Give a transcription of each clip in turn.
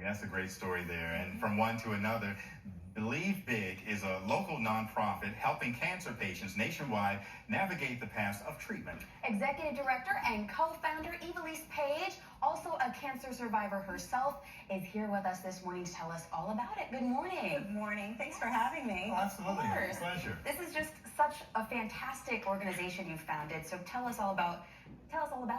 That's a great story there. And from one to another, Believe Big is a local nonprofit helping cancer patients nationwide navigate the path of treatment. Executive Director and co-founder Ivelisse Page, also a cancer survivor herself, is here with us this morning to tell us all about it. Good morning. Good morning. Thanks for having me. Oh, absolutely. Of course. Pleasure. This is just such a fantastic organization you've founded. So tell us all about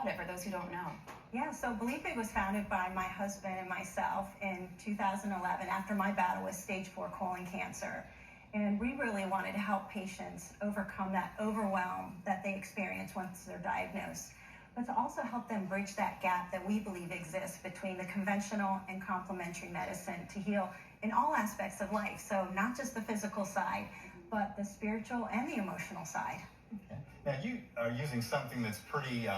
it for those who don't know. Yeah, so Believe Big was founded by my husband and myself in 2011 after my battle with stage 4 colon cancer. And we really wanted to help patients overcome that overwhelm that they experience once they're diagnosed, but to also help them bridge that gap that we believe exists between the conventional and complementary medicine to heal in all aspects of life. So not just the physical side, but the spiritual and the emotional side. Okay. Now, you are using something that's pretty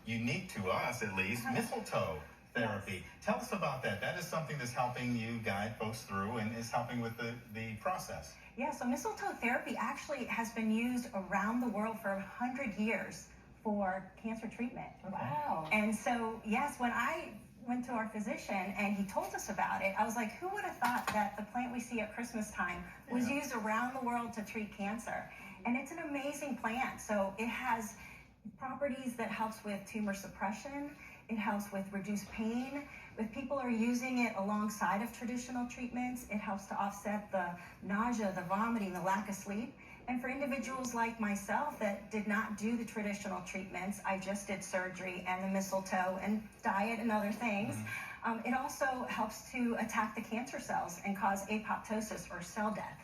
unique to us, at least, Mistletoe Therapy. Tell us about that. That is something that's helping you guide folks through and is helping with the process. Yeah, so Mistletoe Therapy actually has been used around the world for 100 years for cancer treatment. Wow. And so, yes, when I went to our physician and he told us about it, I was like, who would have thought that the plant we see at Christmas time was used around the world to treat cancer? And it's an amazing plant. So it has properties that helps with tumor suppression. It helps with reduced pain. If people are using it alongside of traditional treatments, it helps to offset the nausea, the vomiting, the lack of sleep. And for individuals like myself that did not do the traditional treatments, I just did surgery and the mistletoe and diet and other things. It also helps to attack the cancer cells and cause apoptosis or cell death.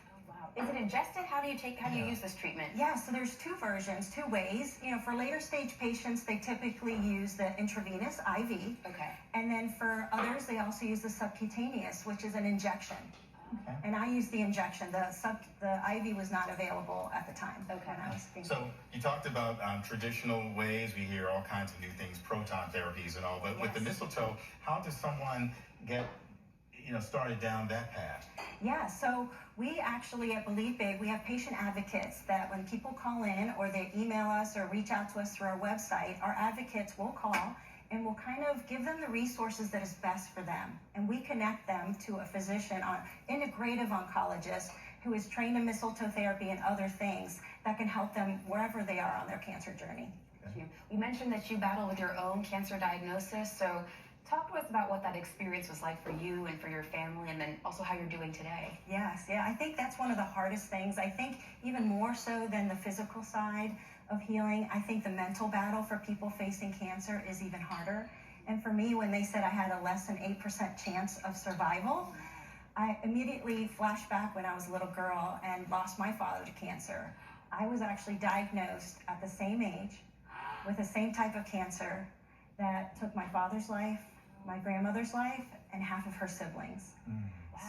Is it ingested? How do you use this treatment? Yeah, so there's two versions, two ways. You know, for later stage patients, they typically use the intravenous IV. Okay. And then for others, they also use the subcutaneous, which is an injection. Okay. And I used the injection. The IV was not available at the time. Okay. When I was thinking. So you talked about traditional ways. We hear all kinds of new things, proton therapies and all. But with the mistletoe, how does someone get started down that path? Yeah, so we actually at Believe Big, we have patient advocates that when people call in or they email us or reach out to us through our website, our advocates will call and we'll kind of give them the resources that is best for them. And we connect them to a physician, an integrative oncologist who is trained in mistletoe therapy and other things that can help them wherever they are on their cancer journey. You mentioned that you battle with your own cancer diagnosis, so talk to us about what that experience was like for you and for your family, and then also how you're doing today. Yes, yeah, I think that's one of the hardest things. I think even more so than the physical side of healing, I think the mental battle for people facing cancer is even harder. And for me, when they said I had a less than 8% chance of survival, I immediately flashed back when I was a little girl and lost my father to cancer. I was actually diagnosed at the same age with the same type of cancer that took my father's life, my grandmother's life, and half of her siblings.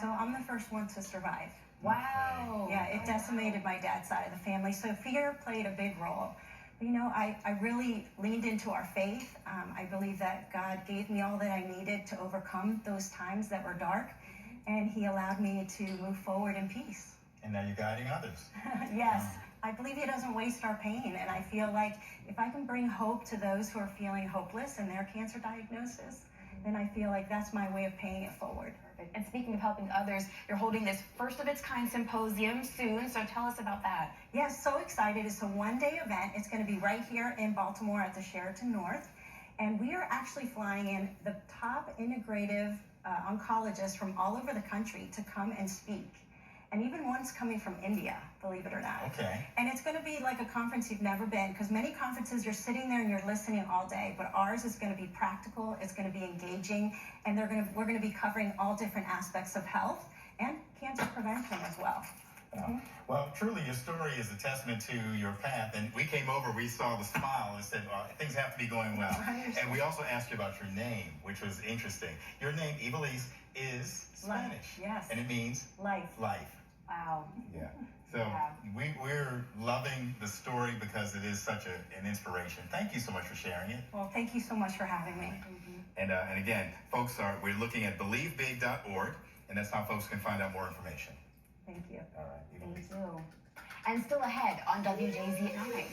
So I'm the first one to survive. Wow. Yeah, it decimated my dad's side of the family. So fear played a big role. But, I really leaned into our faith. I believe that God gave me all that I needed to overcome those times that were dark, and he allowed me to move forward in peace. And now you're guiding others. Yes. I believe he doesn't waste our pain, and I feel like if I can bring hope to those who are feeling hopeless in their cancer diagnosis, then I feel like that's my way of paying it forward. Perfect. And speaking of helping others, you're holding this first of its kind symposium soon, so tell us about that. Yes, so excited. It's a one-day event. It's going to be right here in Baltimore at the Sheraton North, and we are actually flying in the top integrative oncologists from all over the country to come and speak. And even one's coming from India, believe it or not. Okay. And it's going to be like a conference you've never been, because many conferences you're sitting there and you're listening all day, but ours is going to be practical, it's going to be engaging, and we're going to be covering all different aspects of health and cancer prevention as well. Well, truly, your story is a testament to your path. And we came over, we saw the smile and said, things have to be going well. And we also asked you about your name, which was interesting. Your name, Ivelisse, is Spanish. Life, yes. And it means Life. Life. Wow. Yeah. So we're loving the story because it is such an inspiration. Thank you so much for sharing it. Well, thank you so much for having me. And again, folks, we're looking at believebig.org, and that's how folks can find out more information. Thank you. All right. Thank you. And still ahead on WJZ at 9.